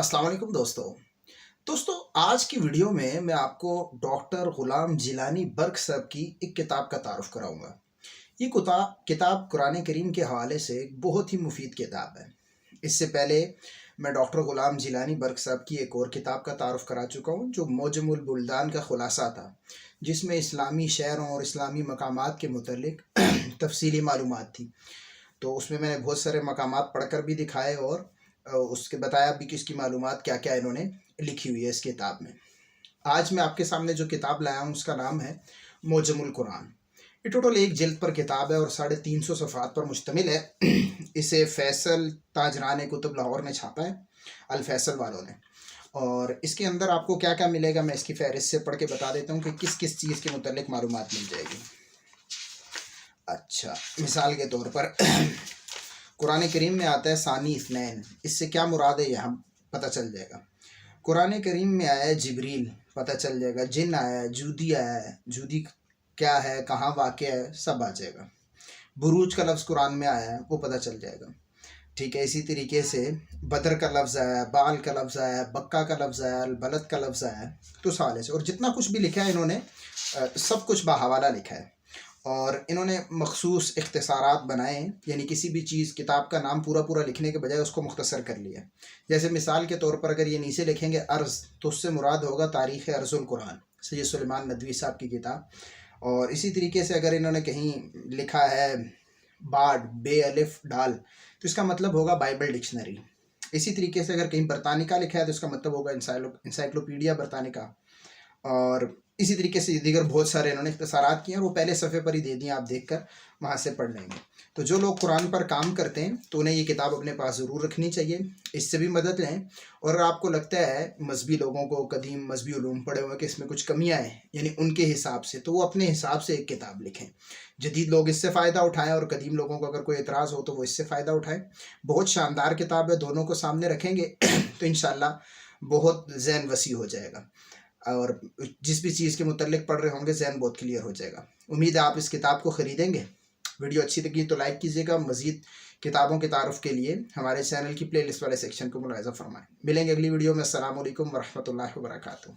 अस्सलाम वालेकुम दोस्तों आज की वीडियो में मैं आपको डॉक्टर ग़ुलाम जिलानी बर्क साहब की एक किताब का तारुफ कराऊंगा। ये किताब कुरान करीम के हवाले से एक बहुत ही मुफीद किताब है। इससे पहले मैं डॉक्टर ग़ुलाम जिलानी बर्क साहब की एक और किताब का तारुफ करा चुका हूँ जो मोजमुल बुल्दान का खुलासा था, जिसमें इस्लामी शहरों और इस्लामी मकामात के मुतल्लिक तफसीली मालूमात थी। तो उसमें मैंने बहुत सारे मकामात पढ़कर भी दिखाए और उसके बताया भी कि इसकी मालूमात क्या क्या इन्होंने लिखी हुई है इस किताब में। आज मैं आपके सामने जो किताब लाया हूँ उसका नाम है मोजमुल कुरान। ये टोटल एक जिल्द पर किताब है और 350 सफ़हात पर मुश्तमिल है। इसे फैसल ताजरान कुतुब लाहौर ने छापा है, अल फैसल वालों ने। और इसके अंदर आपको क्या क्या मिलेगा मैं इसकी फहरिस्त से पढ़ के बता देता हूँ कि किस किस चीज़ के मुतल्लिक मालूमात मिल जाएगी। अच्छा, मिसाल के तौर पर कुरान करीम में आता है सानी इस्नैन, इससे क्या मुराद है यहाँ पता चल जाएगा। कुरान करीम में आया है जिब्रील, पता चल जाएगा। जिन आया है, जूदी आया है, जूदी क्या है, कहाँ वाक़ है, सब आ जाएगा। बुरूज का लफ्ज़ कुरान में आया है, वो पता चल जाएगा। ठीक है, इसी तरीके से बदर का लफ्ज़ आया है, बाल का लफ्ज़ आया है, बक्का का लफ्ज़ आया है, बलद का लफ्ज़ आया है। तो इस हवाले से और जितना कुछ भी लिखा है इन्होंने सब कुछ बाहवाला लिखा है। और इन्होंने मखसूस इख्तिसारात बनाए, यानी किसी भी चीज़ किताब का नाम पूरा पूरा लिखने के बजाय उसको मुख्तसर कर लिया। जैसे मिसाल के तौर पर अगर ये नीचे लिखेंगे अर्ज़, तो उससे मुराद होगा तारीख़ अर्ज़ुल कुरान, सैयद सुलेमान नदवी साहब की किताब। और इसी तरीके से अगर इन्होंने कहीं लिखा है बाड, बे अलिफ डाल, तो इसका मतलब होगा बाइबल डिक्शनरी। इसी तरीके से अगर कहीं बरतानिका लिखा है तो इसका मतलब होगा इंसाइक्लोपीडिया बरतानिका। और इसी तरीके से दीगर बहुत सारे इन्होंने इख्तिसारात किए हैं और वो पहले सफ़े पर ही दे दिए, आप देखकर वहाँ से पढ़ लेंगे। तो जो लोग कुरान पर काम करते हैं तो उन्हें ये किताब अपने पास ज़रूर रखनी चाहिए, इससे भी मदद लें। और अगर आपको लगता है मजहबी लोगों को कदीम मजहबी उलूम पढ़े हुए कि इसमें कुछ कमियाँ हैं यानी उनके हिसाब से, तो वो अपने हिसाब से एक किताब लिखें। जदीद लोग इससे फ़ायदा उठाएँ और कदीम लोगों को अगर कोई एतराज़ हो तो वो इससे फ़ायदा उठाएँ। बहुत शानदार किताब है, दोनों को सामने रखेंगे तो इंशाअल्लाह बहुत ज़हन वसी हो जाएगा और जिस भी चीज़ के मुतल्लिक पढ़ रहे होंगे ज़हन बहुत क्लियर हो जाएगा। उम्मीद है आप इस किताब को ख़रीदेंगे। वीडियो अच्छी लगी तो लाइक कीजिएगा। मज़ीद किताबों के तारुफ़ के लिए हमारे चैनल की प्लेलिस्ट वाले सेक्शन को मुलाहिज़ा फरमाएँ। मिलेंगे अगली वीडियो में। अस्सलामु अलैकुम वरहमतुल्लाहि वबरकातुहू।